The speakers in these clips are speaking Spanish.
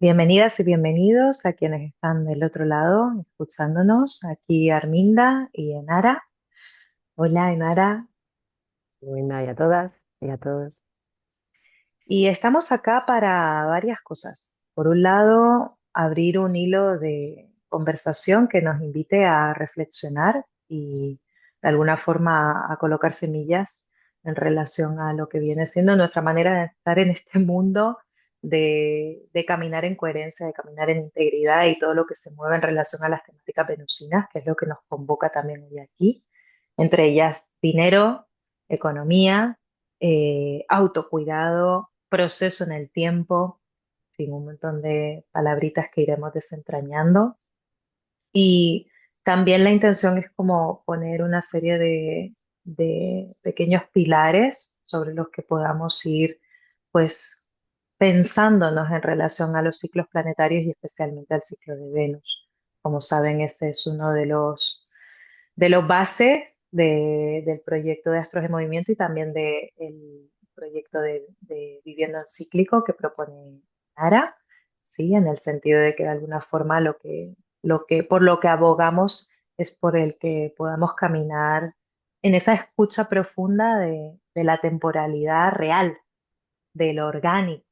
Bienvenidas y bienvenidos a quienes están del otro lado escuchándonos. Aquí Arminda y Enara. Hola Enara. Buena y a todas y a todos. Y estamos acá para varias cosas. Por un lado, abrir un hilo de conversación que nos invite a reflexionar y de alguna forma a colocar semillas en relación a lo que viene siendo nuestra manera de estar en este mundo, de caminar en coherencia, de caminar en integridad y todo lo que se mueve en relación a las temáticas venusinas, que es lo que nos convoca también hoy aquí. Entre ellas, dinero, economía, autocuidado, proceso en el tiempo, en fin, un montón de palabritas que iremos desentrañando. Y también la intención es como poner una serie de pequeños pilares sobre los que podamos ir, pues, pensándonos en relación a los ciclos planetarios y especialmente al ciclo de Venus. Como saben, este es uno de los bases del proyecto de Astros en Movimiento y también del proyecto de Viviendo en Cíclico que propone Ara, ¿sí? En el sentido de que de alguna forma por lo que abogamos es por el que podamos caminar en esa escucha profunda de la temporalidad real, de lo orgánico.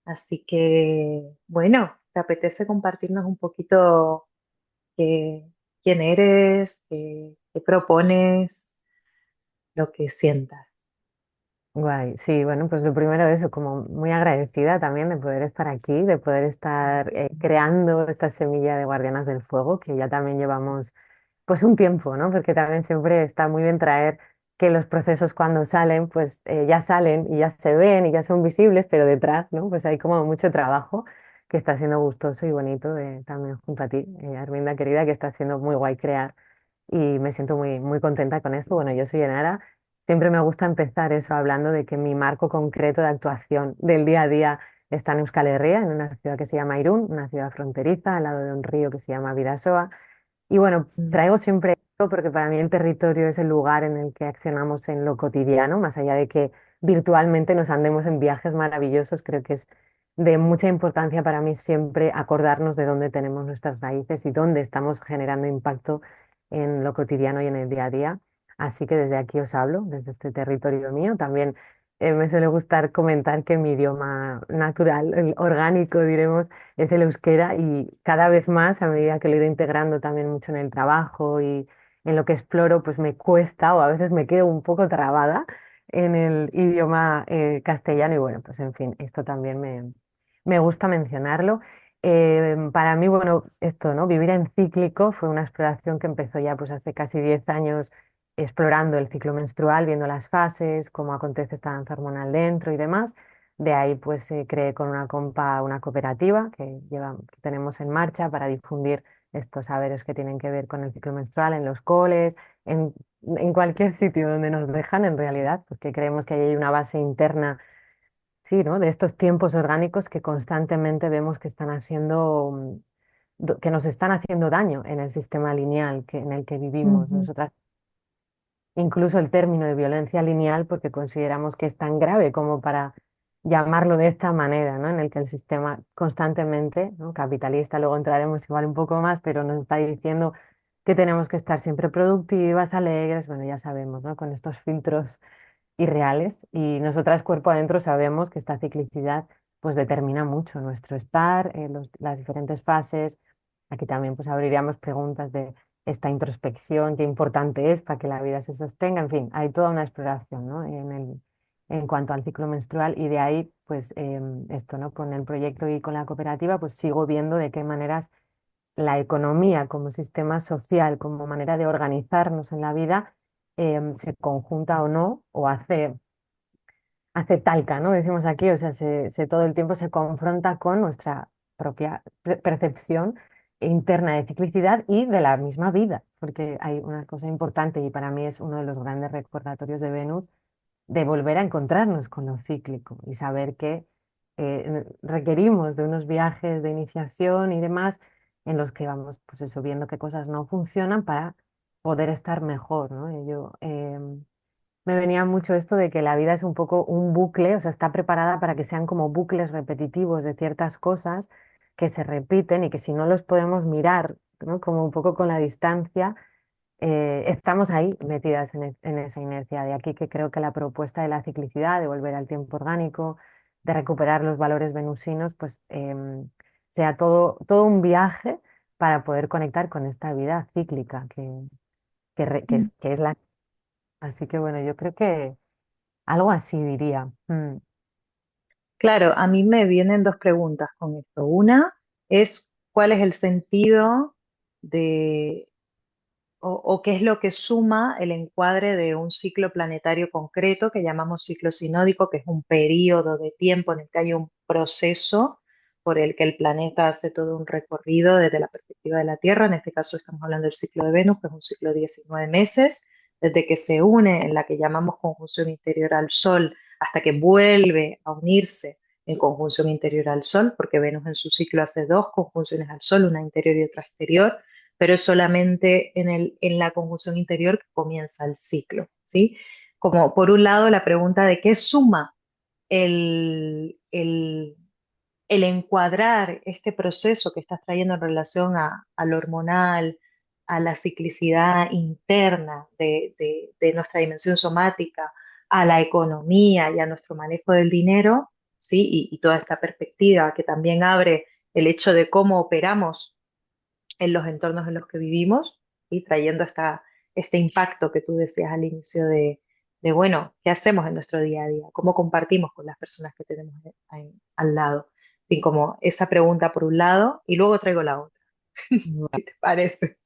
Así que, bueno, ¿te apetece compartirnos un poquito qué, quién eres, qué propones, lo que sientas? Guay, sí, bueno, pues lo primero de eso, como muy agradecida también de poder estar aquí, de poder estar creando esta semilla de Guardianas del Fuego, que ya también llevamos pues un tiempo, ¿no? Porque también siempre está muy bien traer que los procesos cuando salen, pues ya salen y ya se ven y ya son visibles, pero detrás, ¿no? Pues hay como mucho trabajo que está siendo gustoso y bonito también junto a ti, Arminda querida, que está siendo muy guay crear y me siento muy, muy contenta con esto. Bueno, yo soy Enara. Siempre me gusta empezar eso hablando de que mi marco concreto de actuación del día a día está en Euskal Herria, en una ciudad que se llama Irún, una ciudad fronteriza al lado de un río que se llama Bidasoa. Y bueno, Mm. traigo siempre esto porque para mí el territorio es el lugar en el que accionamos en lo cotidiano, más allá de que virtualmente nos andemos en viajes maravillosos, creo que es de mucha importancia para mí siempre acordarnos de dónde tenemos nuestras raíces y dónde estamos generando impacto en lo cotidiano y en el día a día. Así que desde aquí os hablo, desde este territorio mío. También me suele gustar comentar que mi idioma natural, el orgánico, diremos, es el euskera y cada vez más, a medida que lo he ido integrando también mucho en el trabajo y en lo que exploro, pues me cuesta o a veces me quedo un poco trabada en el idioma castellano y bueno, pues en fin, esto también me gusta mencionarlo. Para mí, bueno, esto, ¿no? Vivir en cíclico fue una exploración que empezó ya pues hace casi 10 años explorando el ciclo menstrual, viendo las fases, cómo acontece esta danza hormonal dentro y demás. De ahí pues creé con una compa una cooperativa que tenemos en marcha para difundir estos saberes que tienen que ver con el ciclo menstrual en los coles, en, en cualquier sitio donde nos dejan en realidad, porque creemos que ahí hay una base interna, sí, ¿no? De estos tiempos orgánicos que constantemente vemos que están haciendo, que nos están haciendo daño en el sistema lineal en el que vivimos. Ujú, Nosotras incluso el término de violencia lineal porque consideramos que es tan grave como para llamarlo de esta manera, ¿no? En el que el sistema constantemente, ¿no? Capitalista, luego entraremos igual un poco más, pero nos está diciendo que tenemos que estar siempre productivas, alegres, bueno, ya sabemos, ¿no? Con estos filtros irreales y nosotras cuerpo adentro sabemos que esta ciclicidad pues determina mucho nuestro estar, las diferentes fases. Aquí también pues abriríamos preguntas de esta introspección, qué importante es para que la vida se sostenga. En fin, hay toda una exploración, ¿no? En cuanto al ciclo menstrual y de ahí, pues esto, ¿no? Con el proyecto y con la cooperativa, pues sigo viendo de qué maneras la economía como sistema social, como manera de organizarnos en la vida, se conjunta o no, o hace talca, ¿no? Decimos aquí, o sea, todo el tiempo se confronta con nuestra propia percepción interna de ciclicidad y de la misma vida, porque hay una cosa importante y para mí es uno de los grandes recordatorios de Venus, de volver a encontrarnos con lo cíclico y saber que requerimos de unos viajes de iniciación y demás en los que vamos, pues eso, viendo qué cosas no funcionan para poder estar mejor, ¿no? Y yo, me venía mucho esto de que la vida es un poco un bucle, o sea, está preparada para que sean como bucles repetitivos de ciertas cosas que se repiten y que si no los podemos mirar, ¿no? Como un poco con la distancia, estamos ahí metidas en esa inercia. De aquí que creo que la propuesta de la ciclicidad, de volver al tiempo orgánico, de recuperar los valores venusinos, pues sea todo un viaje para poder conectar con esta vida cíclica que es la... Así que bueno, yo creo que algo así diría. Mm. Claro, a mí me vienen dos preguntas con esto. Una es, ¿cuál es el sentido de o qué es lo que suma el encuadre de un ciclo planetario concreto que llamamos ciclo sinódico, que es un periodo de tiempo en el que hay un proceso por el que el planeta hace todo un recorrido desde la perspectiva de la Tierra? En este caso estamos hablando del ciclo de Venus, que es un ciclo de 19 meses, desde que se une en la que llamamos conjunción interior al Sol hasta que vuelve a unirse en conjunción interior al Sol, porque Venus en su ciclo hace dos conjunciones al Sol, una interior y otra exterior, pero es solamente en la conjunción interior que comienza el ciclo, ¿sí? Como por un lado la pregunta de qué suma el, el, el encuadrar este proceso que estás trayendo en relación a lo hormonal, a la ciclicidad interna de nuestra dimensión somática, a la economía y a nuestro manejo del dinero, ¿sí? Y toda esta perspectiva que también abre el hecho de cómo operamos en los entornos en los que vivimos y trayendo este impacto que tú decías al inicio bueno, ¿qué hacemos en nuestro día a día? ¿Cómo compartimos con las personas que tenemos al lado? Y como esa pregunta por un lado, y luego traigo la otra. ¿Qué te parece?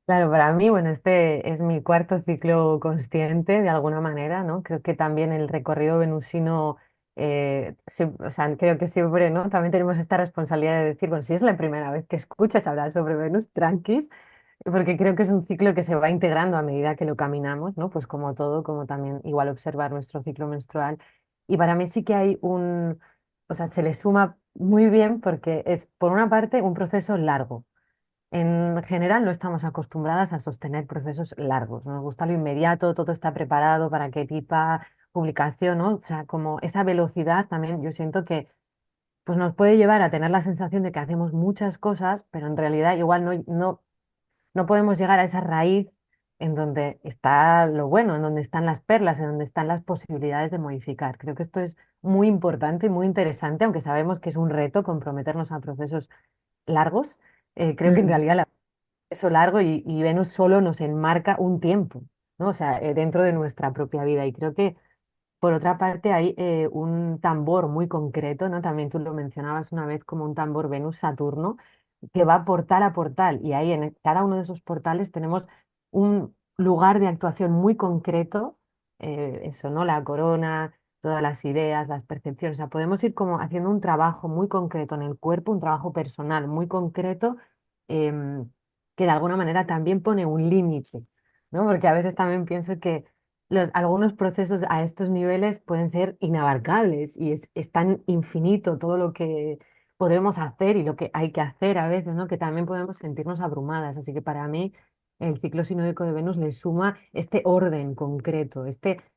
Claro, para mí, bueno, este es mi cuarto ciclo consciente de alguna manera, ¿no? Creo que también el recorrido venusino, o sea, creo que siempre, ¿no? También tenemos esta responsabilidad de decir, bueno, si es la primera vez que escuchas hablar sobre Venus, tranquis, porque creo que es un ciclo que se va integrando a medida que lo caminamos, ¿no? Pues como todo, como también igual observar nuestro ciclo menstrual. Y para mí sí que hay o sea, se le suma muy bien porque es, por una parte, un proceso largo. En general no estamos acostumbradas a sostener procesos largos. Nos gusta lo inmediato, todo está preparado para que pipa publicación, ¿no? O sea, como esa velocidad también yo siento que pues nos puede llevar a tener la sensación de que hacemos muchas cosas, pero en realidad igual no podemos llegar a esa raíz en donde está lo bueno, en donde están las perlas, en donde están las posibilidades de modificar. Creo que esto es muy importante y muy interesante, aunque sabemos que es un reto comprometernos a procesos largos. Creo que en Mm, realidad eso largo y Venus solo nos enmarca un tiempo, ¿no? O sea, dentro de nuestra propia vida. Y creo que, por otra parte, hay un tambor muy concreto, ¿no? También tú lo mencionabas una vez como un tambor Venus-Saturno, que va portal a portal. Y ahí en cada uno de esos portales tenemos un lugar de actuación muy concreto, eso, ¿no? La corona, todas las ideas, las percepciones. O sea, podemos ir como haciendo un trabajo muy concreto en el cuerpo, un trabajo personal muy concreto em, que de alguna manera también pone un límite, ¿no? Porque a veces también pienso que algunos procesos a estos niveles pueden ser inabarcables y es tan infinito todo lo que podemos hacer y lo que hay que hacer a veces, ¿no? Que también podemos sentirnos abrumadas. Así que para mí el ciclo sinódico de Venus le suma este orden concreto,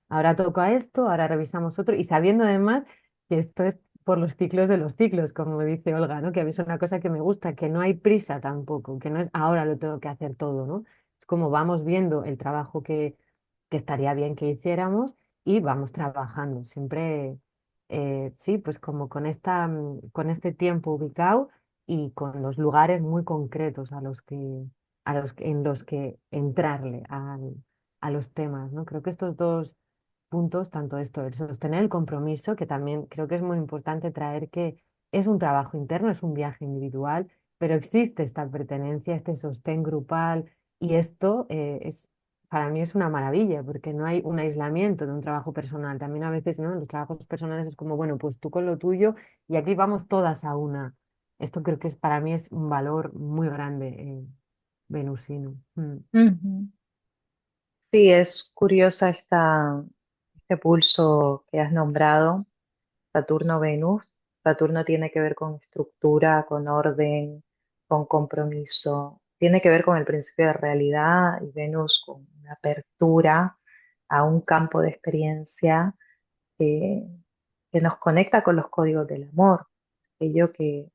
ahora toca esto, ahora revisamos otro y sabiendo además que esto es por los ciclos de los ciclos, como dice Olga, ¿no? Que a mí es una cosa que me gusta, que no hay prisa tampoco, que no es ahora lo tengo que hacer todo, ¿no? Es como vamos viendo el trabajo que estaría bien que hiciéramos y vamos trabajando. Siempre, sí, pues como con con este tiempo ubicado y con los lugares muy concretos en los que entrarle a los temas, ¿no? Creo que estos dos puntos, tanto esto, el sostener el compromiso, que también creo que es muy importante traer que es un trabajo interno, es un viaje individual, pero existe esta pertenencia, este sostén grupal y esto para mí es una maravilla porque no hay un aislamiento de un trabajo personal. También a veces, ¿no? En los trabajos personales es como, bueno, pues tú con lo tuyo y aquí vamos todas a una. Esto creo que para mí es un valor muy grande, venusino. Mm. ujú. Sí, es curiosa este pulso que has nombrado, Saturno-Venus. Saturno tiene que ver con estructura, con orden, con compromiso. Tiene que ver con el principio de realidad y Venus con una apertura a un campo de experiencia que, que nos conecta con los códigos del amor. aquello que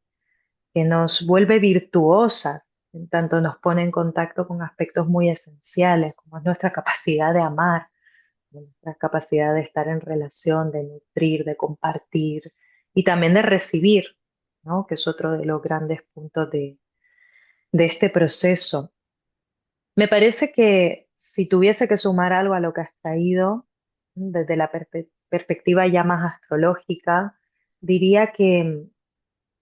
nos vuelve virtuosas, en tanto nos pone en contacto con aspectos muy esenciales, como es nuestra capacidad de amar, nuestra capacidad de estar en relación, de nutrir, de compartir y también de recibir, ¿no? Que es otro de los grandes puntos de este proceso. Me parece que si tuviese que sumar algo a lo que has traído desde la perspectiva ya más astrológica, diría que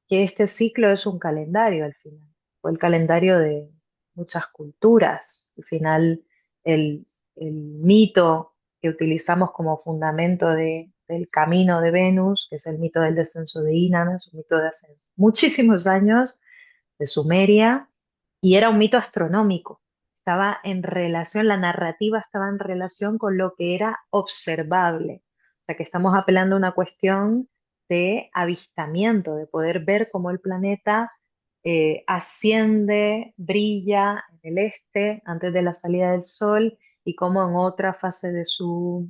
este ciclo es un calendario al final, o el calendario de muchas culturas. Al final, el, el mito que utilizamos como fundamento del camino de Venus, que es el mito del descenso de Inanna, es un mito de hace muchísimos años, de Sumeria, y era un mito astronómico. Estaba en relación, la narrativa estaba en relación con lo que era observable. O sea que estamos apelando a una cuestión de avistamiento, de poder ver cómo el planeta asciende, brilla en el este antes de la salida del Sol y cómo en otra fase de su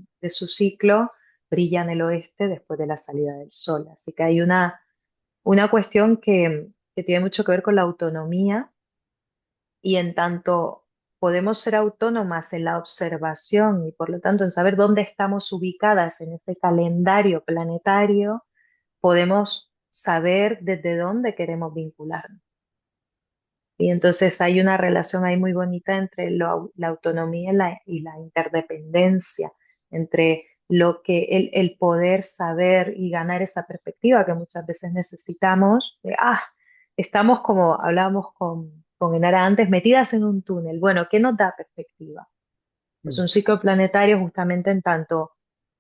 ciclo brilla en el oeste después de la salida del Sol. Así que hay una cuestión que tiene mucho que ver con la autonomía y en tanto podemos ser autónomas en la observación y por lo tanto en saber dónde estamos ubicadas en este calendario planetario, podemos saber desde dónde queremos vincularnos. Y entonces hay una relación ahí muy bonita entre la autonomía y la interdependencia, entre lo que el poder saber y ganar esa perspectiva que muchas veces necesitamos, de, estamos como hablábamos con Enara antes, metidas en un túnel. Bueno, ¿qué nos da perspectiva? Pues Mm. un ciclo planetario justamente en tanto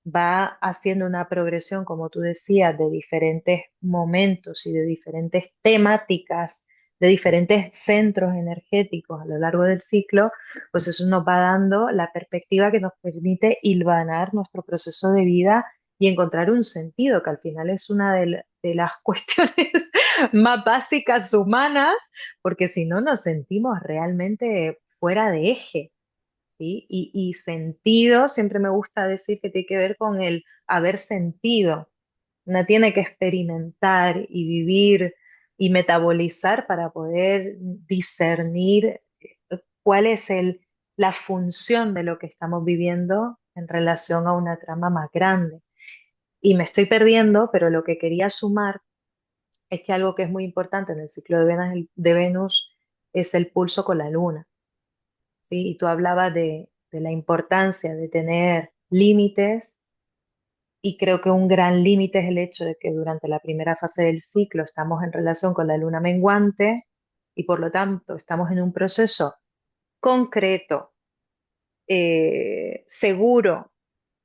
va haciendo una progresión, como tú decías, de diferentes momentos y de diferentes temáticas, de diferentes centros energéticos a lo largo del ciclo, pues eso nos va dando la perspectiva que nos permite hilvanar nuestro proceso de vida y encontrar un sentido, que al final es una de las cuestiones más básicas humanas, porque si no nos sentimos realmente fuera de eje. ¿Sí? Y sentido, siempre me gusta decir que tiene que ver con el haber sentido. Una tiene que experimentar y vivir y metabolizar para poder discernir cuál es la función de lo que estamos viviendo en relación a una trama más grande. Y me estoy perdiendo, pero lo que quería sumar es que algo que es muy importante en el ciclo de Venus es el pulso con la luna. ¿Sí? Y tú hablabas de la importancia de tener límites y creo que un gran límite es el hecho de que durante la primera fase del ciclo estamos en relación con la luna menguante y por lo tanto estamos en un proceso concreto, seguro,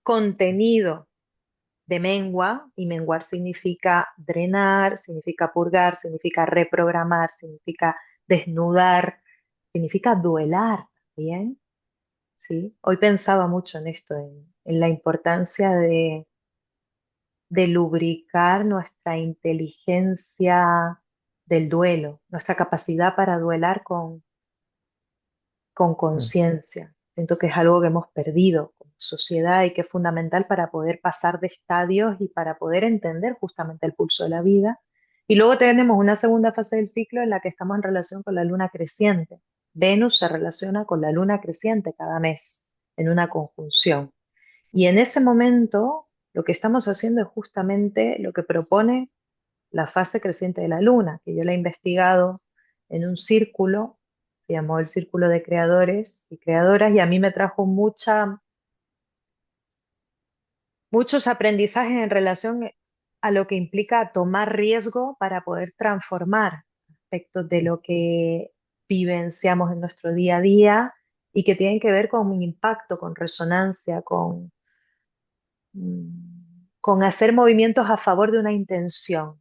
contenido de mengua y menguar significa drenar, significa purgar, significa reprogramar, significa desnudar, significa duelar también. Sí, hoy pensaba mucho en esto, en la importancia de lubricar nuestra inteligencia del duelo, nuestra capacidad para duelar con Mm. conciencia. Siento que es algo que hemos perdido como sociedad y que es fundamental para poder pasar de estadios y para poder entender justamente el pulso de la vida. Y luego tenemos una segunda fase del ciclo en la que estamos en relación con la luna creciente. Venus se relaciona con la luna creciente cada mes en una conjunción. Y en ese momento lo que estamos haciendo es justamente lo que propone la fase creciente de la luna, que yo la he investigado en un círculo, se llamó el Círculo de Creadores y Creadoras, y a mí me trajo muchos aprendizajes en relación a lo que implica tomar riesgo para poder transformar aspectos de lo que vivenciamos en nuestro día a día y que tienen que ver con un impacto, con resonancia, con hacer movimientos a favor de una intención.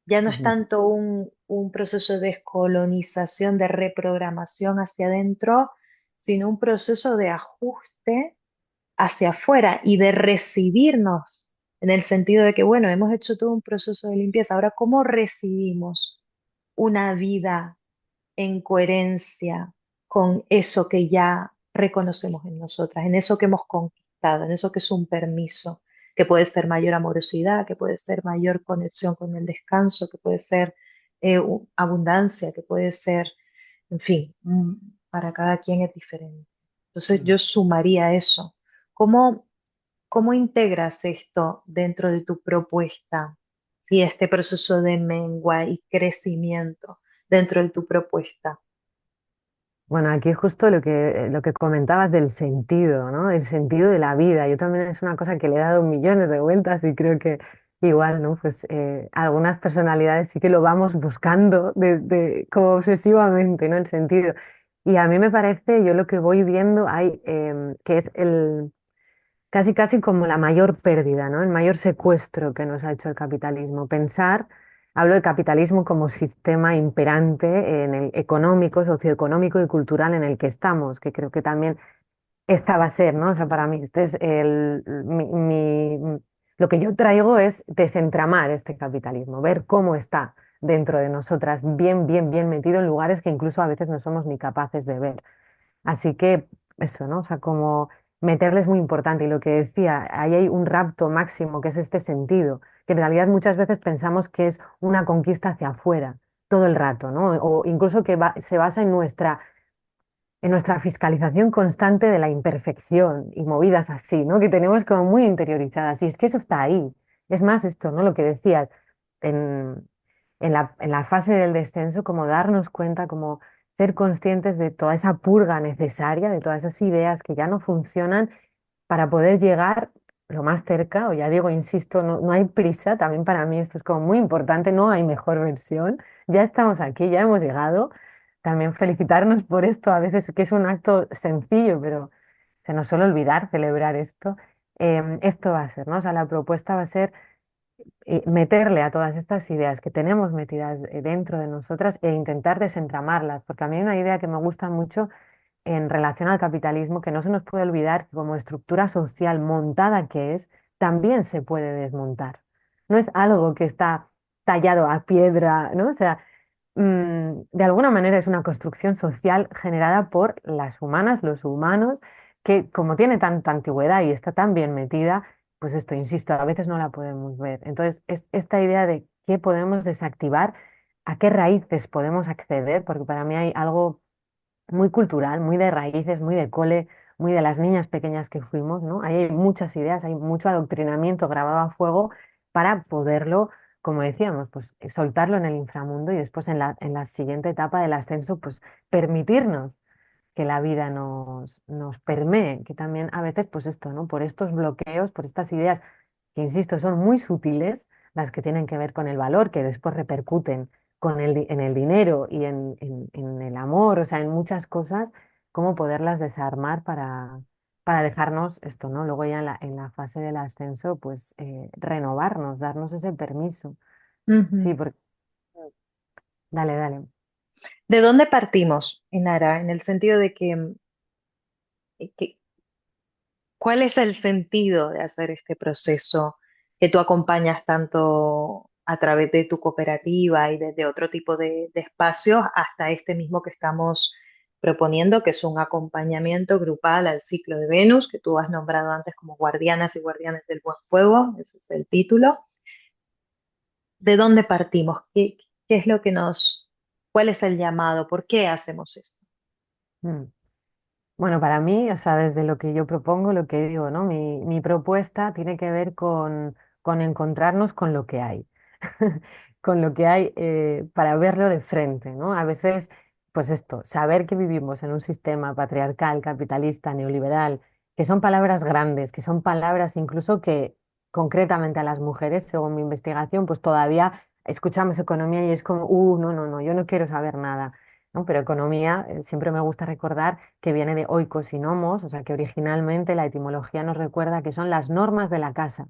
Ya no es Ujú. tanto un proceso de descolonización, de reprogramación hacia adentro, sino un proceso de ajuste hacia afuera y de recibirnos en el sentido de que, bueno, hemos hecho todo un proceso de limpieza. Ahora, ¿cómo recibimos una vida en coherencia con eso que ya reconocemos en nosotras, en eso que hemos conquistado, en eso que es un permiso? que puede ser mayor amorosidad, que puede ser mayor conexión con el descanso, que puede ser abundancia, que puede ser, en fin, para cada quien es diferente. Entonces Mm. yo sumaría eso. ¿Cómo, cómo integras esto dentro de tu propuesta? Si este proceso de mengua y crecimiento dentro de tu propuesta. Bueno, aquí justo lo que comentabas del sentido, ¿no? El sentido de la vida. Yo también es una cosa que le he dado millones de vueltas y creo que igual, ¿no? Pues algunas personalidades sí que lo vamos buscando como obsesivamente, ¿no? El sentido. Y a mí me parece, yo lo que voy viendo hay, que es casi casi como la mayor pérdida, ¿no? El mayor secuestro que nos ha hecho el capitalismo. Pensar, hablo de capitalismo como sistema imperante en el económico, socioeconómico y cultural en el que estamos, que creo que también esta va a ser, ¿no? O sea, para mí, este es lo que yo traigo es desentramar este capitalismo, ver cómo está dentro de nosotras, bien, bien, bien metido en lugares que incluso a veces no somos ni capaces de ver. Así que eso, ¿no? O sea, como meterle es muy importante. Y lo que decía, ahí hay un rapto máximo, que es este sentido, que en realidad muchas veces pensamos que es una conquista hacia afuera, todo el rato, ¿no? O incluso que se basa en nuestra fiscalización constante de la imperfección y movidas así, ¿no? Que tenemos como muy interiorizadas. Y es que eso está ahí. Es más esto, ¿no? Lo que decías, en, en la fase del descenso, como darnos cuenta, como ser conscientes de toda esa purga necesaria, de todas esas ideas que ya no funcionan para poder llegar lo más cerca, o ya digo, insisto, no, no hay prisa, también para mí esto es como muy importante, no hay mejor versión, ya estamos aquí, ya hemos llegado, también felicitarnos por esto, a veces que es un acto sencillo, pero se nos suele olvidar celebrar esto. Esto va a ser, ¿no? O sea, la propuesta va a ser meterle a todas estas ideas que tenemos metidas dentro de nosotras e intentar desentramarlas, porque a mí hay una idea que me gusta mucho en relación al capitalismo, que no se nos puede olvidar que como estructura social montada que es, también se puede desmontar. No es algo que está tallado a piedra, ¿no? O sea, de alguna manera es una construcción social generada por las humanas, los humanos, que como tiene tanta antigüedad y está tan bien metida, pues esto, insisto, a veces no la podemos ver. Entonces, es esta idea de qué podemos desactivar, a qué raíces podemos acceder, porque para mí hay algo muy cultural, muy de raíces, muy de cole, muy de las niñas pequeñas que fuimos, ¿no? Ahí hay muchas ideas, hay mucho adoctrinamiento grabado a fuego para poderlo, como decíamos, pues soltarlo en el inframundo y después en la siguiente etapa del ascenso, pues permitirnos que la vida nos permee, que también a veces, pues esto, ¿no? Por estos bloqueos, por estas ideas que, insisto, son muy sutiles, las que tienen que ver con el valor, que después repercuten en el dinero y en el amor, o sea, en muchas cosas, cómo poderlas desarmar para dejarnos esto, ¿no? Luego ya en la fase del ascenso, pues renovarnos, darnos ese permiso. Sí, Ujú. porque... Dale, dale. ¿De dónde partimos, Inara? En el sentido de que ¿cuál es el sentido de hacer este proceso que tú acompañas tanto a través de tu cooperativa y desde otro tipo de espacios hasta este mismo que estamos proponiendo, que es un acompañamiento grupal al ciclo de Venus, que tú has nombrado antes como guardianas y guardianes del buen fuego, ese es el título? ¿De dónde partimos? ¿Qué es lo que cuál es el llamado? ¿Por qué hacemos esto? Mm. Bueno, para mí, o sea, desde lo que yo propongo, lo que digo, ¿no? Mi propuesta tiene que ver con encontrarnos con lo que hay, con lo que hay para verlo de frente, ¿no? A veces, pues esto, saber que vivimos en un sistema patriarcal, capitalista, neoliberal, que son palabras grandes, que son palabras incluso que concretamente a las mujeres, según mi investigación, pues todavía escuchamos economía y es como, no, no, no, yo no quiero saber nada. ¿No? Pero economía, siempre me gusta recordar que viene de oikos y nomos, o sea que originalmente la etimología nos recuerda que son las normas de la casa.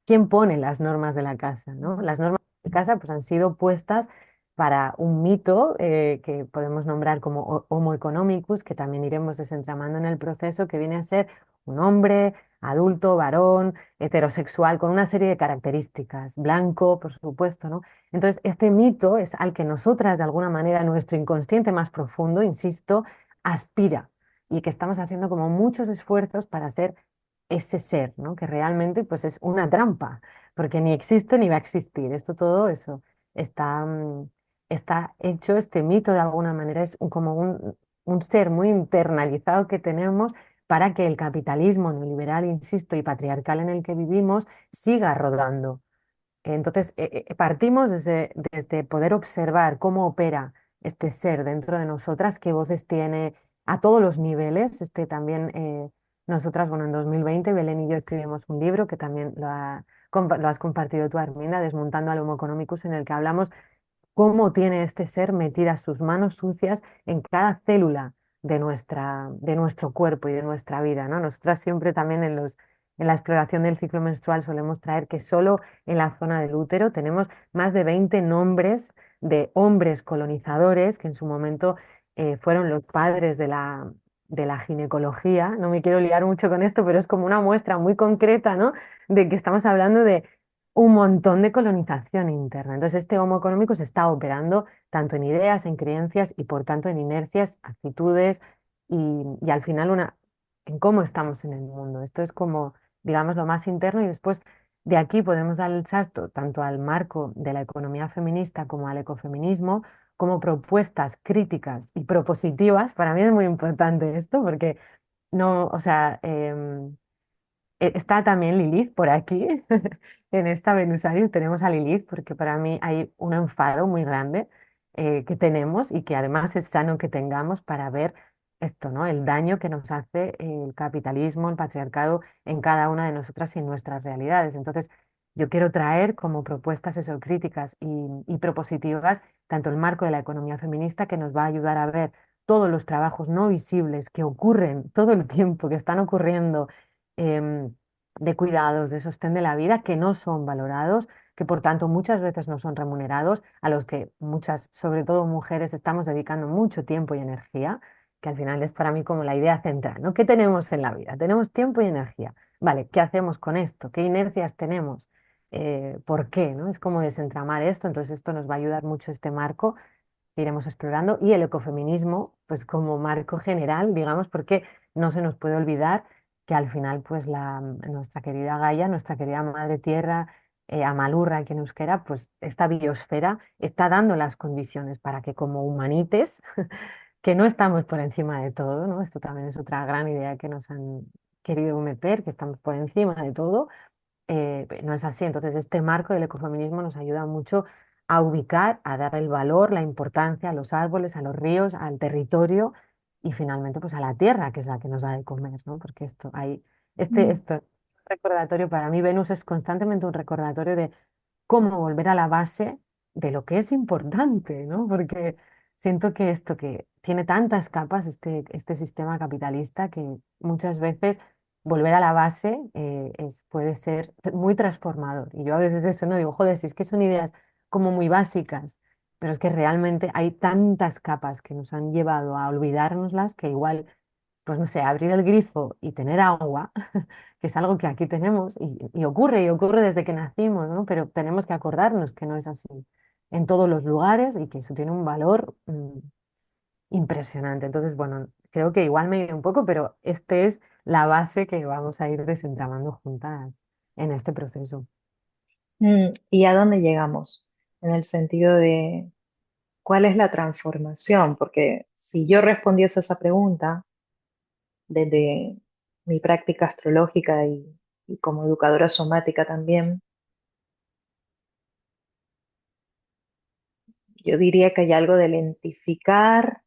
¿Quién pone las normas de la casa, ¿no? Las normas de casa pues, han sido puestas para un mito que podemos nombrar como Homo economicus, que también iremos desentramando en el proceso, que viene a ser un hombre adulto, varón, heterosexual, con una serie de características, blanco, por supuesto, ¿no? Entonces, este mito es al que nosotras, de alguna manera, nuestro inconsciente más profundo, insisto, aspira y que estamos haciendo como muchos esfuerzos para ser ese ser, ¿no? Que realmente pues es una trampa, porque ni existe ni va a existir. Esto todo eso está, está hecho, este mito de alguna manera es como un ser muy internalizado que tenemos para que el capitalismo neoliberal, insisto, y patriarcal en el que vivimos siga rodando. Entonces, partimos desde poder observar cómo opera este ser dentro de nosotras, qué voces tiene a todos los niveles. También, nosotras, bueno, en 2020, Belén y yo escribimos un libro que también lo has compartido tú, Arminda, Desmontando al Homo economicus, en el que hablamos cómo tiene este ser metidas sus manos sucias en cada célula de nuestro cuerpo y de nuestra vida, ¿no? Nosotras siempre también en la exploración del ciclo menstrual solemos traer que solo en la zona del útero tenemos más de 20 nombres de hombres colonizadores que en su momento fueron los padres de la ginecología. No me quiero liar mucho con esto, pero es como una muestra muy concreta, ¿no? De que estamos hablando de un montón de colonización interna. Entonces, este Homo económico se está operando tanto en ideas, en creencias y por tanto en inercias, actitudes y al final en cómo estamos en el mundo. Esto es como, digamos, lo más interno y después de aquí podemos dar el salto tanto al marco de la economía feminista como al ecofeminismo, como propuestas críticas y propositivas. Para mí es muy importante esto porque no, o sea, está también Lilith por aquí. En esta Venusarius tenemos a Lilith porque para mí hay un enfado muy grande que tenemos y que además es sano que tengamos para ver esto, ¿no? El daño que nos hace el capitalismo, el patriarcado en cada una de nosotras y en nuestras realidades. Entonces, yo quiero traer como propuestas eso, críticas y propositivas tanto el marco de la economía feminista que nos va a ayudar a ver todos los trabajos no visibles que ocurren todo el tiempo, que están ocurriendo em, de cuidados, de sostén de la vida, que no son valorados, que por tanto muchas veces no son remunerados, a los que muchas, sobre todo mujeres, estamos dedicando mucho tiempo y energía, que al final es para mí como la idea central, ¿no? ¿Qué tenemos en la vida? Tenemos tiempo y energía. Vale, ¿qué hacemos con esto? ¿Qué inercias tenemos? ¿Por qué? ¿No? Es como desentramar esto, entonces esto nos va a ayudar mucho este marco que iremos explorando y el ecofeminismo, pues como marco general, digamos, porque no se nos puede olvidar que al final, pues nuestra querida Gaia, nuestra querida Madre Tierra, Amalurra, aquí en euskera, pues esta biosfera está dando las condiciones para que como humanites, que no estamos por encima de todo, ¿no? Esto también es otra gran idea que nos han querido meter, que estamos por encima de todo, no es así. Entonces, este marco del ecofeminismo nos ayuda mucho a ubicar, a dar el valor, la importancia a los árboles, a los ríos, al territorio y finalmente pues a la tierra, que es la que nos da de comer, ¿no? Porque Mm, esto, recordatorio para mí, Venus es constantemente un recordatorio de cómo volver a la base de lo que es importante, ¿no? Porque siento que esto que tiene tantas capas, este sistema capitalista, que muchas veces volver a la base puede ser muy transformador. Y yo a veces eso no digo, joder, si es que son ideas como muy básicas, pero es que realmente hay tantas capas que nos han llevado a olvidárnoslas que igual, pues no sé, abrir el grifo y tener agua que es algo que aquí tenemos y ocurre desde que nacimos, ¿no? Pero tenemos que acordarnos que no es así en todos los lugares y que eso tiene un valor impresionante. Entonces, bueno, creo que igual me he ido un poco, pero este es la base que vamos a ir desentramando juntas en este proceso. ¿Y a dónde llegamos? En el sentido de cuál es la transformación, porque si yo respondiese a esa pregunta desde mi práctica astrológica y como educadora somática también, yo diría que hay algo de lentificar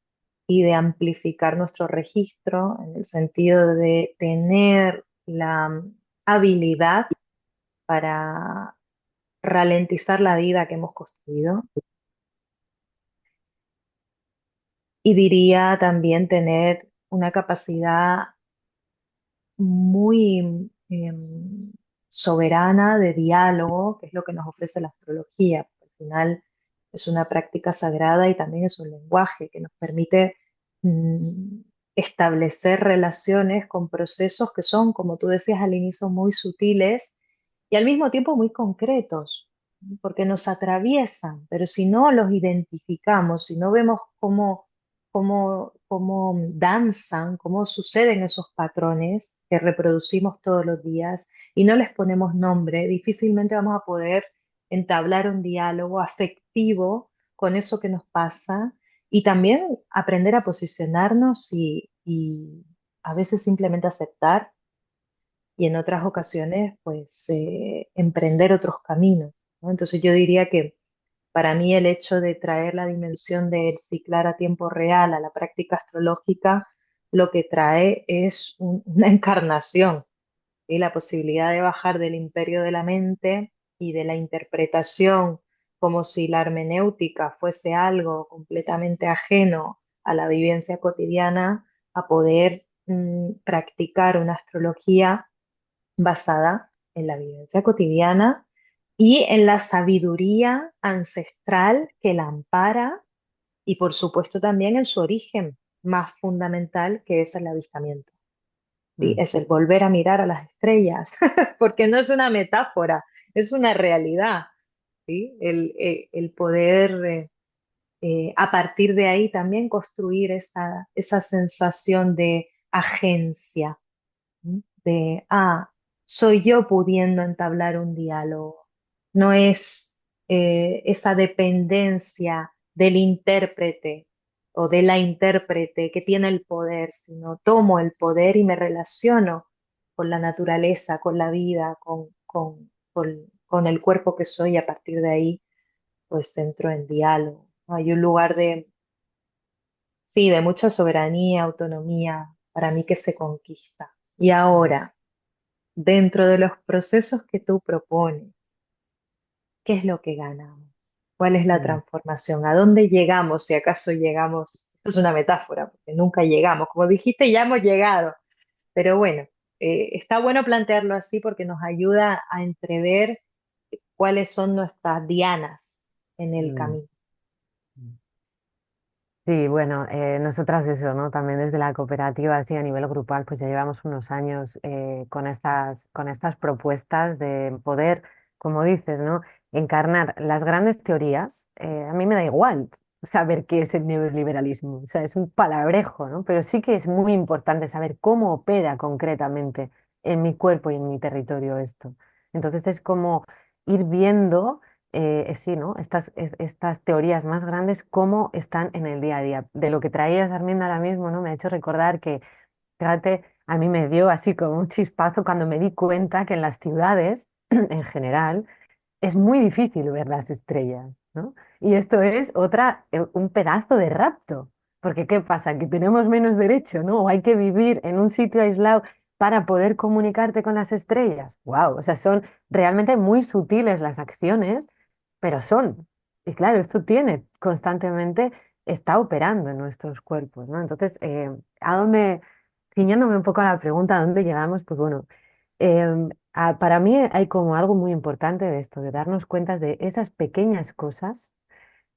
y de amplificar nuestro registro en el sentido de tener la habilidad para ralentizar la vida que hemos construido y diría también tener una capacidad muy soberana de diálogo, que es lo que nos ofrece la astrología. Al final es una práctica sagrada y también es un lenguaje que nos permite mm, establecer relaciones con procesos que son, como tú decías al inicio, muy sutiles y al mismo tiempo muy concretos, ¿no? Porque nos atraviesan, pero si no los identificamos, si no vemos cómo cómo danzan, cómo suceden esos patrones que reproducimos todos los días y no les ponemos nombre, difícilmente vamos a poder entablar un diálogo afectivo con eso que nos pasa y también aprender a posicionarnos y a veces simplemente aceptar y en otras ocasiones pues emprender otros caminos, ¿no? Entonces yo diría que para mí el hecho de traer la dimensión del ciclar a tiempo real a la práctica astrológica, lo que trae es una encarnación y la posibilidad de bajar del imperio de la mente y de la interpretación como si la hermenéutica fuese algo completamente ajeno a la vivencia cotidiana, a poder practicar una astrología basada en la vivencia cotidiana y en la sabiduría ancestral que la ampara y por supuesto también en su origen más fundamental que es el avistamiento. ¿Sí? Mm, Es el volver a mirar a las estrellas, porque no es una metáfora, es una realidad. ¿Sí? El poder a partir de ahí también construir esa sensación de agencia, ¿sí? De, soy yo pudiendo entablar un diálogo. No es esa dependencia del intérprete o de la intérprete que tiene el poder, sino tomo el poder y me relaciono con la naturaleza, con la vida, con el cuerpo que soy y a partir de ahí pues entro en diálogo. Hay un lugar de, sí, de mucha soberanía, autonomía para mí que se conquista. Y mm, ahora, dentro de los procesos que tú propones, ¿qué es lo que ganamos? ¿Cuál es la mm, transformación? ¿A dónde llegamos si acaso llegamos? Esto es una metáfora, porque nunca llegamos. Como dijiste, ya hemos llegado. Pero bueno, está bueno plantearlo así porque nos ayuda a entrever cuáles son nuestras dianas en el mm, camino. mm. Sí, bueno, nosotras eso, ¿no? También desde la cooperativa, así a nivel grupal, pues ya llevamos unos años con estas propuestas de poder, como dices, ¿no? Encarnar las grandes teorías. A mí me da igual saber qué es el neoliberalismo, o sea, es un palabrejo, ¿no? Pero sí que es muy importante saber cómo opera concretamente en mi cuerpo y en mi territorio esto. Entonces es como ir viendo sí, ¿no? Estas teorías más grandes, cómo están en el día a día. De lo que traías, Armindo, ahora mismo, ¿no? Me ha hecho recordar que, fíjate, a mí me dio así como un chispazo cuando me di cuenta que en las ciudades, en general, es muy difícil ver las estrellas, ¿no? Y esto es un pedazo de rapto, porque ¿qué pasa? Que tenemos menos derecho, ¿no? O hay que vivir en un sitio aislado para poder comunicarte con las estrellas. ¡Wow! O sea, son realmente muy sutiles las acciones, pero son. Y claro, esto tiene constantemente, está operando en nuestros cuerpos, ¿no? Entonces, ¿a dónde, ciñéndome un poco a la pregunta, ¿a dónde llegamos? Pues bueno. Para mí hay como algo muy importante de esto, de darnos cuenta de esas pequeñas cosas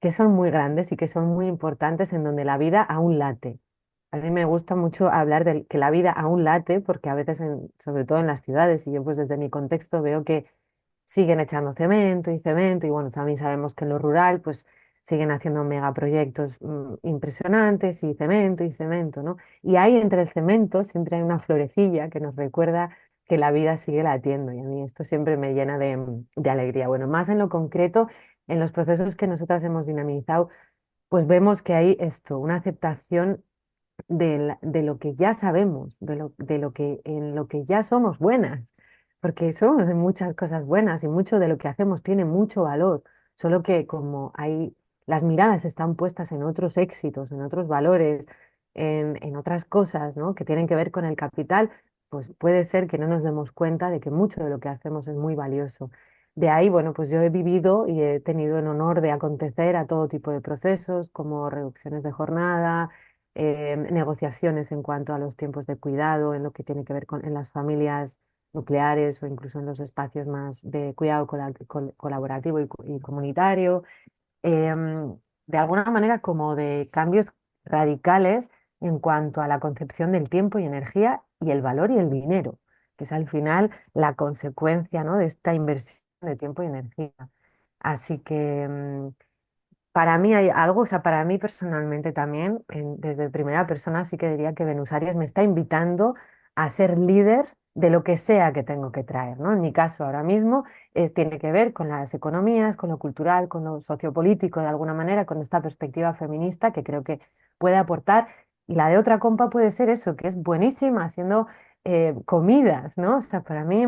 que son muy grandes y que son muy importantes en donde la vida aún late. A mí me gusta mucho hablar de que la vida aún late porque a veces, sobre todo en las ciudades, y yo pues desde mi contexto veo que siguen echando cemento y bueno, también sabemos que en lo rural pues siguen haciendo megaproyectos impresionantes y cemento, ¿no? Y ahí entre el cemento siempre hay una florecilla que nos recuerda que la vida sigue latiendo y a mí esto siempre me llena de alegría. Bueno, más en lo concreto, en los procesos que nosotras hemos dinamizado, pues vemos que hay esto, una aceptación de lo que ya sabemos, de lo que, en lo que ya somos buenas, porque somos en muchas cosas buenas y mucho de lo que hacemos tiene mucho valor, solo que como hay, las miradas están puestas en otros éxitos, en otros valores, en otras cosas, ¿no? Que tienen que ver con el capital, pues puede ser que no nos demos cuenta de que mucho de lo que hacemos es muy valioso. De ahí, bueno, pues yo he vivido y he tenido el honor de acontecer a todo tipo de procesos, como reducciones de jornada, negociaciones en cuanto a los tiempos de cuidado, en lo que tiene que ver con en las familias nucleares o incluso en los espacios más de cuidado colaborativo y comunitario, de alguna manera como de cambios radicales en cuanto a la concepción del tiempo y energía y el valor y el dinero, que es al final la consecuencia, ¿no? De esta inversión de tiempo y energía. Así que para mí hay algo, o sea, para mí personalmente también, desde primera persona sí que diría que Venus Aries me está invitando a ser líder de lo que sea que tengo que traer, ¿no? En mi caso ahora mismo tiene que ver con las economías, con lo cultural, con lo sociopolítico de alguna manera, con esta perspectiva feminista que creo que puede aportar. Y la de otra compa puede ser eso, que es buenísima haciendo comidas, ¿no? O sea, para mí,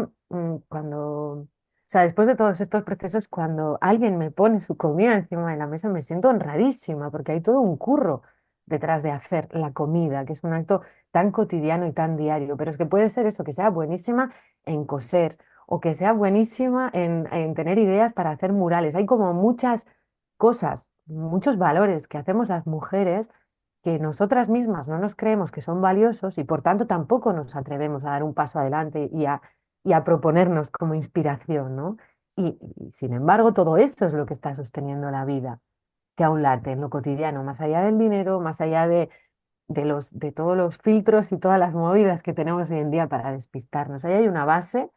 cuando o sea, después de todos estos procesos, cuando alguien me pone su comida encima de la mesa, me siento honradísima, porque hay todo un curro detrás de hacer la comida, que es un acto tan cotidiano y tan diario. Pero es que puede ser eso, que sea buenísima en coser o que sea buenísima en tener ideas para hacer murales. Hay como muchas cosas, muchos valores que hacemos las mujeres que nosotras mismas no nos creemos que son valiosos y por tanto tampoco nos atrevemos a dar un paso adelante y a proponernos como inspiración, ¿no? Y, sin embargo, todo eso es lo que está sosteniendo la vida, que aún late en lo cotidiano, más allá del dinero, más allá de todos los filtros y todas las movidas que tenemos hoy en día para despistarnos. Ahí hay una base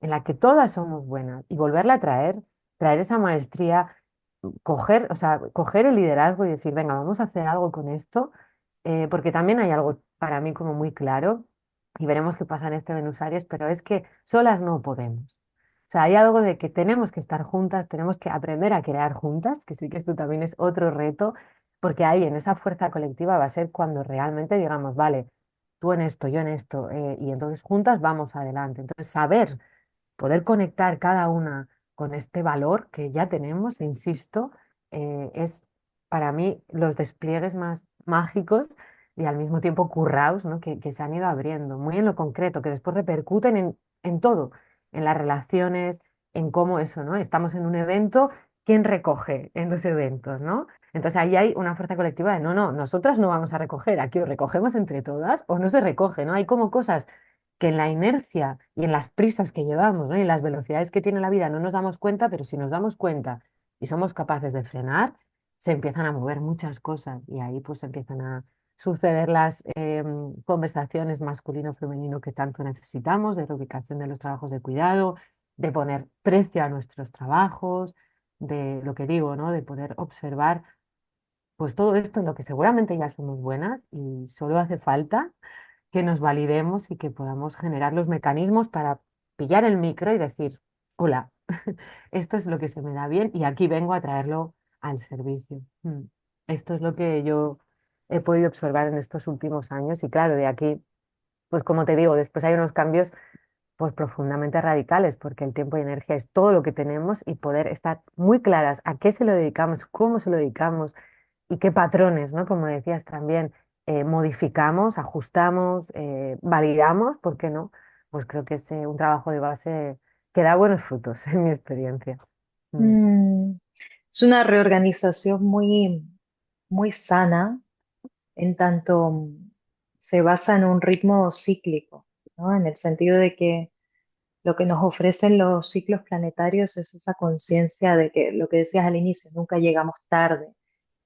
en la que todas somos buenas y volverla a traer, traer esa maestría, coger, o sea, coger el liderazgo y decir, venga, vamos a hacer algo con esto, porque también hay algo para mí como muy claro, y veremos qué pasa en este Venus Aries, pero es que solas no podemos. O sea, hay algo de que tenemos que estar juntas, tenemos que aprender a crear juntas, que sí que esto también es otro reto, porque ahí en esa fuerza colectiva va a ser cuando realmente digamos, vale, tú en esto, yo en esto, y entonces juntas vamos adelante. Entonces, saber poder conectar cada una con este valor que ya tenemos, e insisto, es para mí los despliegues más mágicos y al mismo tiempo curraos, ¿no? que se han ido abriendo, muy en lo concreto, que después repercuten en todo, en las relaciones, en cómo eso, ¿no? Estamos en un evento, ¿quién recoge en los eventos, ¿no? Entonces ahí hay una fuerza colectiva de no, no, nosotras no vamos a recoger, aquí o recogemos entre todas o no se recoge, ¿no? Hay como cosas que en la inercia y en las prisas que llevamos, ¿no? Y en las velocidades que tiene la vida no nos damos cuenta, pero si nos damos cuenta y somos capaces de frenar, se empiezan a mover muchas cosas y ahí pues empiezan a suceder las conversaciones masculino-femenino que tanto necesitamos, de reubicación de los trabajos de cuidado, de poner precio a nuestros trabajos, de lo que digo, ¿no? De poder observar pues todo esto en lo que seguramente ya somos buenas y solo hace falta que nos validemos y que podamos generar los mecanismos para pillar el micro y decir, hola, esto es lo que se me da bien y aquí vengo a traerlo al servicio. Esto es lo que yo he podido observar en estos últimos años y claro, de aquí, pues como te digo, después hay unos cambios pues profundamente radicales porque el tiempo y energía es todo lo que tenemos y poder estar muy claras a qué se lo dedicamos, cómo se lo dedicamos y qué patrones, ¿no? Como decías también, modificamos, ajustamos, validamos, ¿por qué no? Pues creo que es un trabajo de base que da buenos frutos, en mi experiencia. Mm. Mm, es una reorganización muy sana en tanto se basa en un ritmo cíclico, ¿no? En el sentido de que lo que nos ofrecen los ciclos planetarios es esa conciencia de que lo que decías al inicio, nunca llegamos tarde,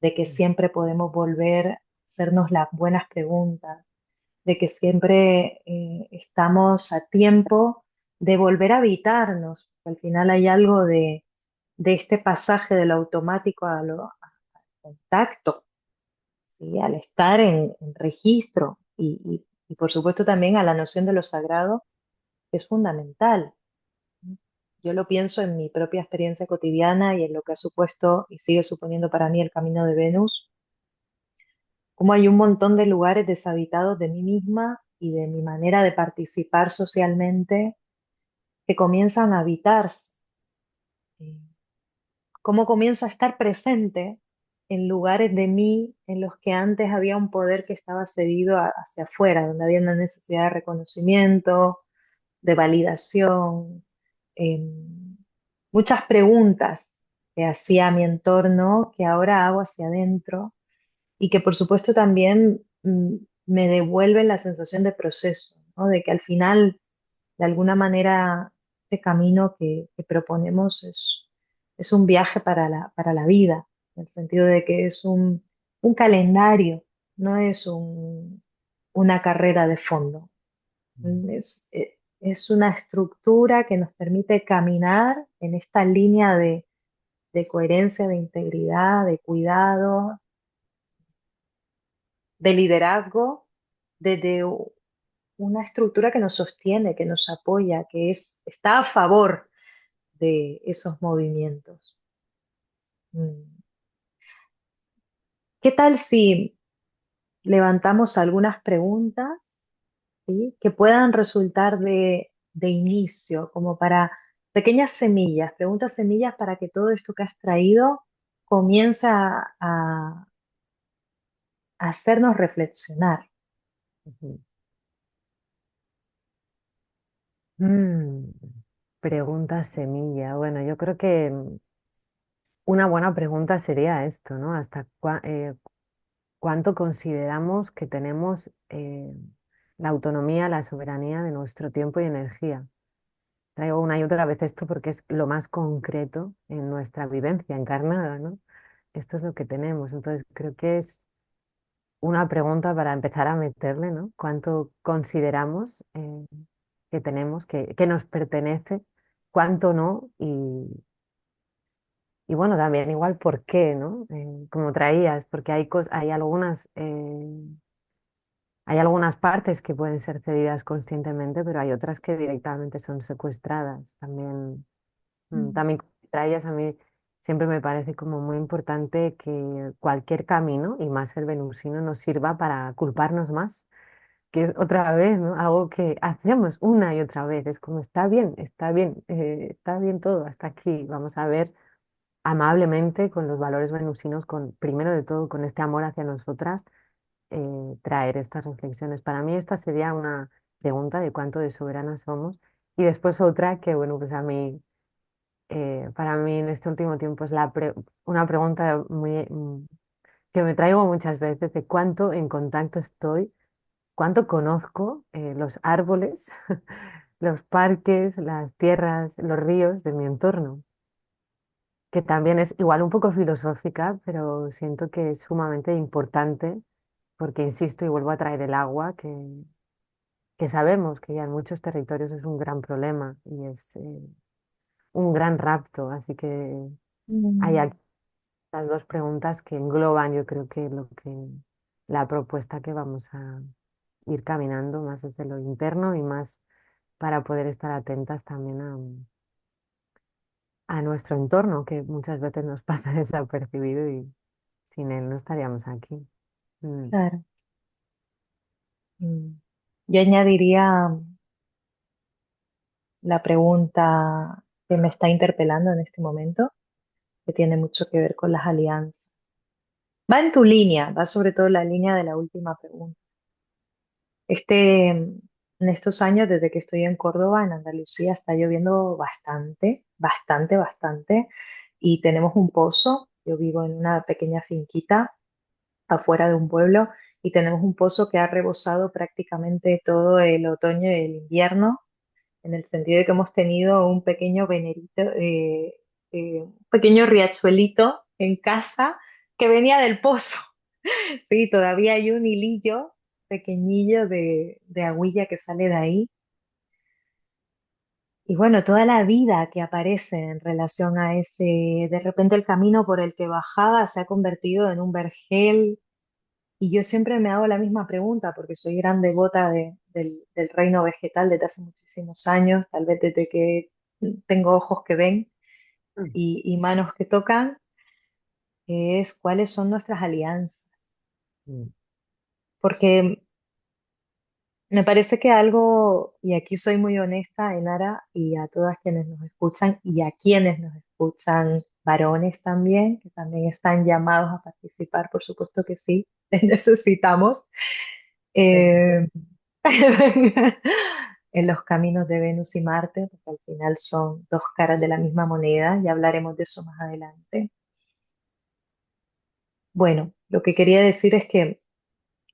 de que Mm. siempre podemos volver a hacernos las buenas preguntas, de que siempre estamos a tiempo de volver a habitarnos. Al final hay algo de este pasaje de lo automático al contacto, ¿sí? Al estar en registro y por supuesto también a la noción de lo sagrado, que es fundamental. Yo lo pienso en mi propia experiencia cotidiana y en lo que ha supuesto y sigue suponiendo para mí el camino de Venus, como hay un montón de lugares deshabitados de mí misma y de mi manera de participar socialmente que comienzan a habitarse. Eh, Cómo comienzo a estar presente en lugares de mí en los que antes había un poder que estaba cedido hacia afuera, donde había una necesidad de reconocimiento, de validación, muchas preguntas que hacía a mi entorno que ahora hago hacia adentro y que por supuesto también me devuelven la sensación de proceso, ¿no? De que al final, de alguna manera, este camino que proponemos es un viaje para la vida, en el sentido de que es un calendario, no es una carrera de fondo. Es una estructura que nos permite caminar en esta línea de coherencia, de integridad, de cuidado, de liderazgo, desde una estructura que nos sostiene, que nos apoya, está a favor de esos movimientos. Mm. ¿Qué tal si levantamos algunas preguntas, ¿sí? Que puedan resultar de inicio, como para pequeñas semillas, preguntas semillas para que todo esto que has traído comience a hacernos reflexionar? Ujú. Mm, Pregunta semilla. Bueno, yo creo que una buena pregunta sería esto, ¿no? ¿Cuánto consideramos que tenemos la autonomía, la soberanía de nuestro tiempo y energía? Traigo una y otra vez esto porque es lo más concreto en nuestra vivencia encarnada, ¿no? Esto es lo que tenemos. Entonces, creo que es una pregunta para empezar a meterle, ¿no? ¿Cuánto consideramos que tenemos, que nos pertenece, cuánto no? Y bueno, también igual por qué, ¿no? Como traías, porque hay algunas partes que pueden ser cedidas conscientemente, pero hay otras que directamente son secuestradas. Mm. También como traías a mí, siempre me parece como muy importante que cualquier camino, y más el venusino, nos sirva para culparnos más, que es otra vez, ¿no? Algo que hacemos una y otra vez. Es como, está bien todo, hasta aquí. Vamos a ver amablemente con los valores venusinos, primero de todo, con este amor hacia nosotras, traer estas reflexiones. Para mí esta sería una pregunta de cuánto de soberanas somos. Y después otra que, bueno, pues para mí en este último tiempo es una pregunta que me traigo muchas veces de cuánto en contacto estoy, cuánto conozco los árboles, los parques, las tierras, los ríos de mi entorno, que también es igual un poco filosófica, pero siento que es sumamente importante porque, insisto, y vuelvo a traer el agua, que sabemos que ya en muchos territorios es un gran problema y es un gran rapto, así que hay Mm. aquí las dos preguntas que engloban, yo creo que la propuesta que vamos a ir caminando más desde lo interno y más para poder estar atentas también a nuestro entorno, que muchas veces nos pasa desapercibido y sin él no estaríamos aquí. Mm, Claro. Mm. Yo añadiría la pregunta que me está interpelando en este momento, que tiene mucho que ver con las alianzas. Va en tu línea, va sobre todo en la línea de la última pregunta. En estos años, desde que estoy en Córdoba, en Andalucía, está lloviendo bastante, bastante, bastante. Y tenemos un pozo. Yo vivo en una pequeña finquita afuera de un pueblo y tenemos un pozo que ha rebosado prácticamente todo el otoño y el invierno, en el sentido de que hemos tenido un pequeño venerito, un pequeño riachuelito en casa que venía del pozo. Sí, todavía hay un hilillo pequeñillo de agüilla que sale de ahí. Y bueno, toda la vida que aparece en relación a ese, de repente el camino por el que bajaba se ha convertido en un vergel. Y yo siempre me hago la misma pregunta porque soy gran devota del reino vegetal desde hace muchísimos años, tal vez desde que tengo ojos que ven mm, y manos que tocan, que es cuáles son nuestras alianzas. mm, Porque me parece que algo, y aquí soy muy honesta, Enara, y a todas quienes nos escuchan y a quienes nos escuchan, varones también, que también están llamados a participar, por supuesto que sí, les necesitamos. Venga. eh, en los caminos de Venus y Marte, porque al final son dos caras de la misma moneda, ya hablaremos de eso más adelante. Bueno, lo que quería decir es que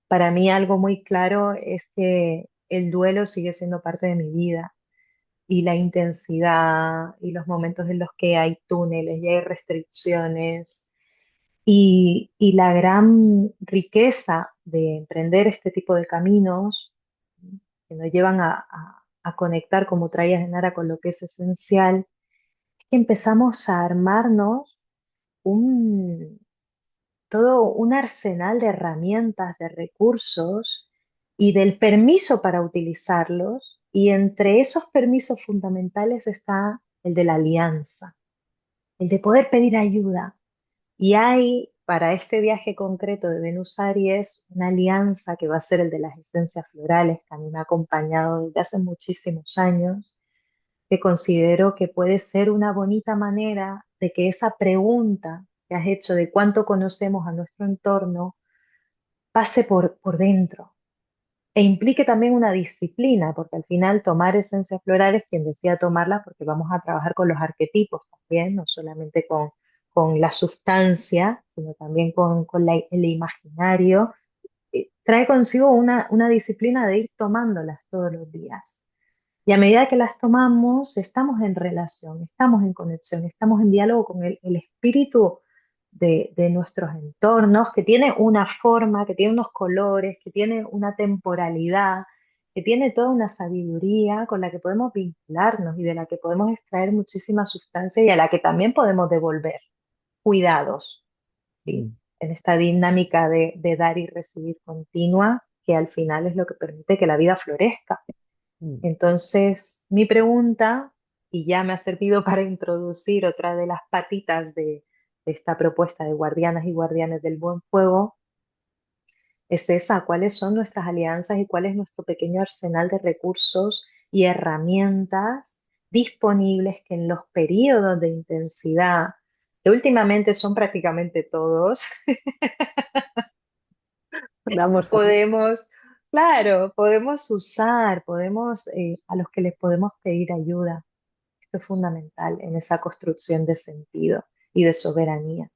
para mí algo muy claro es que el duelo sigue siendo parte de mi vida y la intensidad y los momentos en los que hay túneles y hay restricciones y la gran riqueza de emprender este tipo de caminos que nos llevan a conectar, como traías en Ara, con lo que es esencial, es que empezamos a armarnos. un, todo un arsenal de herramientas, de recursos y del permiso para utilizarlos. Y entre esos permisos fundamentales está el de la alianza, el de poder pedir ayuda. Y hay para este viaje concreto de Venus Aries una alianza que va a ser el de las esencias florales, que a mí me ha acompañado desde hace muchísimos años, que considero que puede ser una bonita manera de que esa pregunta que has hecho de cuánto conocemos a nuestro entorno pase por dentro e implique también una disciplina, porque al final tomar esencias florales, quien decía tomarlas, porque vamos a trabajar con los arquetipos también, no solamente con la sustancia, sino también con el imaginario, trae consigo una disciplina de ir tomándolas todos los días. Y a medida que las tomamos, estamos en relación, estamos en conexión, estamos en diálogo con el espíritu de nuestros entornos, que tiene una forma, que tiene unos colores, que tiene una temporalidad, que tiene toda una sabiduría con la que podemos vincularnos y de la que podemos extraer muchísima sustancia y a la que también podemos devolver cuidados, ¿sí? Mm, En esta dinámica de dar y recibir continua, que al final es lo que permite que la vida florezca. mm. Entonces, mi pregunta, y ya me ha servido para introducir otra de las patitas de esta propuesta de guardianas y guardianes del buen fuego, es esa, ¿cuáles son nuestras alianzas y cuál es nuestro pequeño arsenal de recursos y herramientas disponibles que en los periodos de intensidad, que últimamente son prácticamente todos, Damos fe. podemos, claro, podemos usar, podemos, a los que les podemos pedir ayuda. Esto es fundamental en esa construcción de sentido y de soberanía.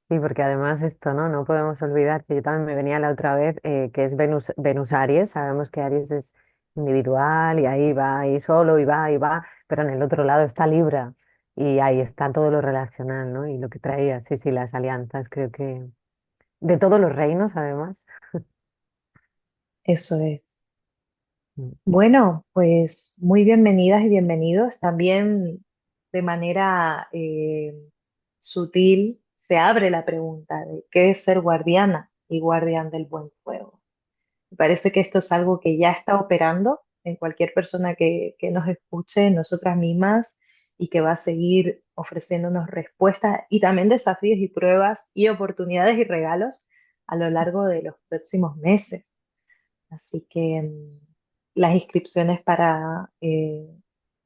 Sí, porque además esto, ¿no? No podemos olvidar que yo también me venía la otra vez, que es Venus Aries. Sabemos que Aries es individual y ahí va, ahí solo y va, pero en el otro lado está Libra y ahí está todo lo relacional, ¿no? Y lo que traía, sí, sí, las alianzas, creo que de todos los reinos, además. Eso es. Mm, Bueno, pues muy bienvenidas y bienvenidos. También de manera sutil se abre la pregunta de qué es ser guardiana y guardián del buen fuego. Me parece que esto es algo que ya está operando en cualquier persona que nos escuche, en nosotras mismas, y que va a seguir ofreciéndonos respuestas y también desafíos y pruebas y oportunidades y regalos a lo largo de los próximos meses. Así que las inscripciones para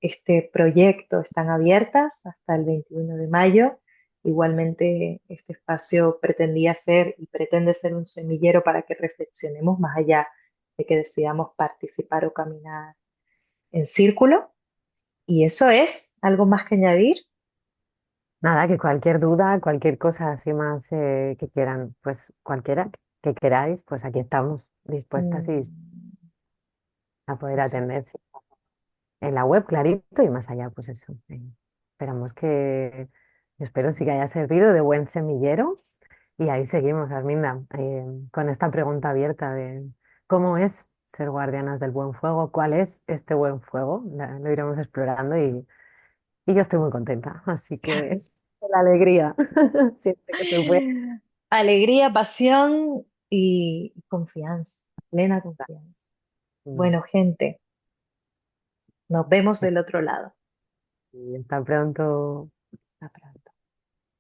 este proyecto están abiertas hasta el 21 de mayo. Igualmente, este espacio pretendía ser y pretende ser un semillero para que reflexionemos más allá de que decidamos participar o caminar en círculo. Y eso es, ¿algo más que añadir? Nada, que cualquier duda, cualquier cosa así más que quieran, pues cualquiera que queráis, pues aquí estamos dispuestas y Mm, a poder eso. atender. Sí. En la web, clarito, y más allá, pues eso. Esperamos que, espero sí que haya servido de buen semillero. Y ahí seguimos, Arminda, con esta pregunta abierta de cómo es ser guardianas del buen fuego, cuál es este buen fuego. Lo iremos explorando y yo estoy muy contenta. Así que es la alegría, siempre que se puede. Alegría, pasión y confianza, plena confianza. Mm, Bueno, gente, nos vemos del otro lado. y hasta pronto. Hasta pronto.